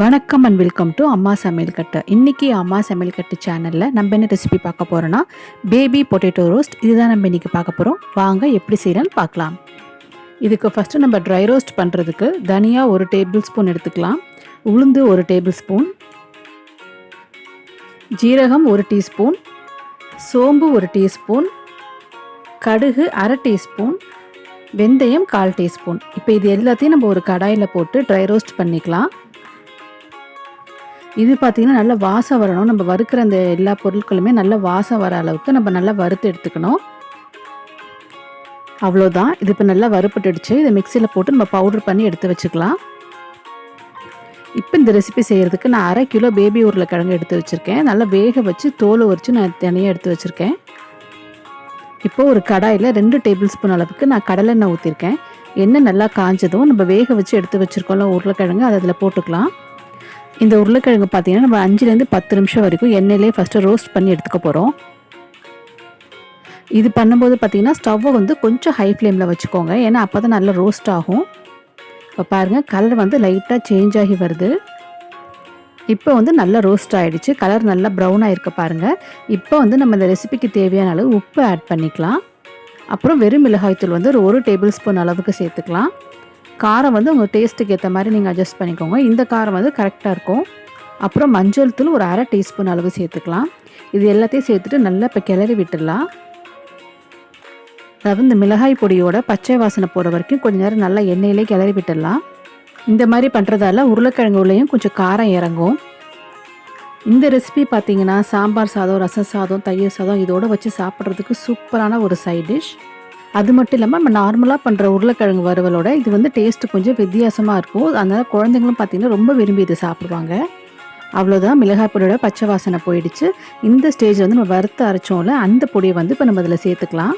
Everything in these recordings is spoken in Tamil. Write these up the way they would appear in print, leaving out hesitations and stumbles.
வணக்கம் அண்ட் வெல்கம் டு அம்மா சமையல் கட்டு. இன்றைக்கி அம்மா சமையல் கட்டு சேனலில் நம்ம என்ன ரெசிபி பார்க்க போகிறோன்னா பேபி பொட்டேட்டோ ரோஸ்ட். இதுதான் நம்ம இன்றைக்கி பார்க்க போகிறோம். வாங்க எப்படி செய்யலான்னு பார்க்கலாம். இதுக்கு ஃபஸ்ட்டு நம்ம ட்ரை ரோஸ்ட் பண்ணுறதுக்கு தனியா 1 டேபிள் ஸ்பூன் எடுத்துக்கலாம், உளுந்து 1 டேபிள் ஸ்பூன், ஜீரகம் 1 டீஸ்பூன், சோம்பு 1 டீஸ்பூன், கடுகு 1/2 டீஸ்பூன், வெந்தயம் 1/4 டீஸ்பூன். இப்போ இது எல்லாத்தையும் நம்ம ஒரு கடாயில் போட்டு ட்ரை ரோஸ்ட் பண்ணிக்கலாம். இது பார்த்திங்கன்னா நல்லா வாசம் வரணும். நம்ம வறுக்கிற அந்த எல்லா பொருட்களுமே நல்லா வாசம் வர அளவுக்கு நம்ம நல்லா வறுத்து எடுத்துக்கணும். அவ்வளோதான். இது இப்போ நல்லா வறுப்பட்டுடுச்சு. இதை மிக்சியில் போட்டு நம்ம பவுடர் பண்ணி எடுத்து வச்சுக்கலாம். இப்போ இந்த ரெசிபி செய்கிறதுக்கு நான் 1/2 கிலோ பேபி உருளைக்கிழங்கு எடுத்து வச்சுருக்கேன். நல்லா வேக வச்சு தோலை உரித்து நான் தனியாக எடுத்து வச்சுருக்கேன். இப்போது ஒரு கடாயில் 2 டேபிள் ஸ்பூன் அளவுக்கு நான் கடலெண்ணெய் ஊற்றிருக்கேன். எண்ணெய் நல்லா காஞ்சதும் நம்ம வேக வச்சு எடுத்து வச்சுருக்கோம்ல உருளைக்கிழங்கு, அதை அதில் போட்டுக்கலாம். இந்த உருளைக்கிழங்கு பார்த்திங்கன்னா நம்ம 5லேருந்து 10 நிமிஷம் வரைக்கும் எண்ணெயிலே ஃபஸ்ட்டு ரோஸ்ட் பண்ணி எடுத்துக்க போகிறோம். இது பண்ணும்போது பார்த்திங்கன்னா ஸ்டவ்வை வந்து கொஞ்சம் ஹை ஃப்ளேமில் வச்சுக்கோங்க, ஏன்னா அப்போ தான் நல்லா ரோஸ்ட் ஆகும். இப்போ பாருங்கள், கலர் வந்து லைட்டாக சேஞ்ச் ஆகி வருது. இப்போ வந்து நல்லா ரோஸ்ட் ஆகிடுச்சு, கலர் நல்லா ப்ரௌனாக இருக்க பாருங்கள். இப்போ வந்து நம்ம இந்த ரெசிபிக்கு தேவையான அளவு உப்பு ஆட் பண்ணிக்கலாம். அப்புறம் வெறும் மிளகாய்த்தூள் வந்து ஒரு 1 டேபிள் ஸ்பூன் அளவுக்கு சேர்த்துக்கலாம். காரம் வந்து உங்கள் டேஸ்ட்டுக்கு ஏற்ற மாதிரி நீங்கள் அட்ஜஸ்ட் பண்ணிக்கோங்க. இந்த காரம் வந்து கரெக்டாக இருக்கும். அப்புறம் மஞ்சள் தூள் ஒரு 1/2 டீஸ்பூன் அளவு சேர்த்துக்கலாம். இது எல்லாத்தையும் சேர்த்துட்டு நல்லா இப்போ கிளறி விட்டுடலாம். அதாவது இந்த மிளகாய் பொடியோட பச்சை வாசனை போகிற வரைக்கும் கொஞ்சம் நேரம் நல்லா எண்ணெயிலே கிளறி விட்டுடலாம். இந்த மாதிரி பண்ணுறதால உருளைக்கிழங்கு உள்ளேயும் கொஞ்சம் காரம் இறங்கும். இந்த ரெசிபி பார்த்திங்கன்னா சாம்பார் சாதம், ரசம் சாதம், தயிர் சாதம் இதோடு வச்சு சாப்பிட்றதுக்கு சூப்பரான ஒரு சைட் டிஷ். அது மட்டும் இல்லாமல் நம்ம நார்மலாக பண்ணுற உருளைக்கிழங்கு வறுவலோட இது வந்து டேஸ்ட்டு கொஞ்சம் வித்தியாசமாக இருக்கும். அதனால் குழந்தைங்களும் பார்த்திங்கன்னா ரொம்ப விரும்பி இது சாப்பிடுவாங்க. அவ்வளோதான், மிளகாய் பொடியோட பச்சை வாசனை போயிடுச்சு. இந்த ஸ்டேஜில் வந்து நம்ம வறுத்து அரைச்சோம்ல அந்த பொடியை வந்து இப்போ நம்ம அதில் சேர்த்துக்கலாம்.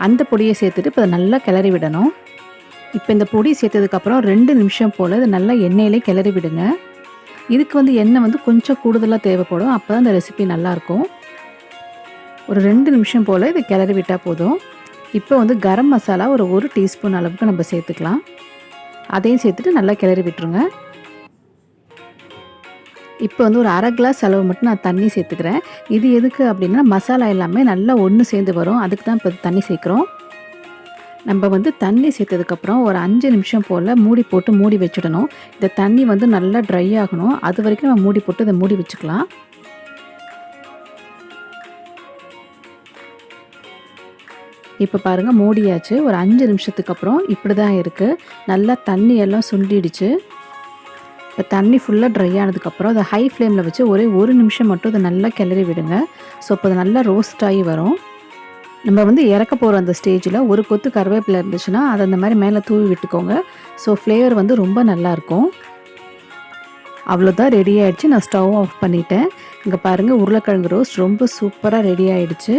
அந்த பொடியை சேர்த்துட்டு இப்போ நல்லா கிளறி விடணும். இப்போ இந்த பொடி சேர்த்ததுக்கப்புறம் 2 நிமிஷம் போல் இது நல்லா எண்ணெயிலே கிளறி விடுங்க. இதுக்கு வந்து எண்ணெய் வந்து கொஞ்சம் கூடுதலாக தேவைப்படும், அப்போ தான் இந்த ரெசிபி நல்லாயிருக்கும். ஒரு 2 நிமிஷம் போல் இது கிளறி விட்டால் போதும். இப்போ வந்து கரம் மசாலா ஒரு 1 டீஸ்பூன் அளவுக்கு நம்ம சேர்த்துக்கலாம். அதையும் சேர்த்துட்டு நல்லா கிளறி விட்டுருங்க. இப்போ வந்து ஒரு 1/2 கிளாஸ் அளவு மட்டும் நான் தண்ணி சேர்த்துக்கிறேன். இது எதுக்கு அப்படின்னா மசாலா எல்லாமே நல்லா ஒன்று சேர்ந்து வரும், அதுக்கு தான் இப்போ தண்ணி சேர்க்குறோம். நம்ம வந்து தண்ணி சேர்த்ததுக்கப்புறம் ஒரு 5 நிமிஷம் போல் மூடி போட்டு மூடி வச்சுடணும். இந்த தண்ணி வந்து நல்லா ட்ரை ஆகணும், அது வரைக்கும் நம்ம மூடி போட்டு இதை மூடி வச்சுக்கலாம். இப்போ பாருங்கள், மூடியாச்சு. ஒரு 5 நிமிஷத்துக்கு அப்புறம் இப்படி தான் இருக்குது. நல்லா தண்ணி எல்லாம் சுண்டிடுச்சு. இப்போ தண்ணி ஃபுல்லாக ட்ரை ஆனதுக்கப்புறம் அதை ஹை ஃப்ளேமில் வச்சு ஒரே 1 நிமிஷம் மட்டும் அதை நல்லா கிளறி விடுங்க. ஸோ இப்போ அது நல்லா ரோஸ்ட் ஆகி வரும். நம்ம வந்து இறக்க போகிற அந்த ஸ்டேஜில் ஒரு கொத்து கருவேப்பிலை இருந்துச்சுன்னா அதை அந்த மாதிரி மேலே தூவி விட்டுக்கோங்க. ஸோ ஃப்ளேவர் வந்து ரொம்ப நல்லாயிருக்கும். அவ்வளோதான், ரெடி ஆகிடுச்சு. நான் ஸ்டவ் ஆஃப் பண்ணிட்டேன். இங்கே பாருங்கள், உருளைக்கிழங்கு ரோஸ்ட் ரொம்ப சூப்பராக ரெடி ஆகிடுச்சு.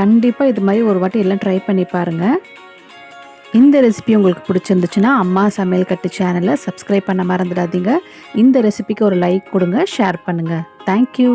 கண்டிப்பாக இது மாதிரி ஒரு வாட்டி எல்லாம் ட்ரை பண்ணி பாருங்கள். இந்த ரெசிபி உங்களுக்கு பிடிச்சிருந்துச்சுன்னா அம்மா சமையல் கட்டு சேனலை சப்ஸ்கிரைப் பண்ண மறந்துடாதீங்க. இந்த ரெசிபிக்கு ஒரு லைக் கொடுங்க, ஷேர் பண்ணுங்கள். தேங்க்யூ.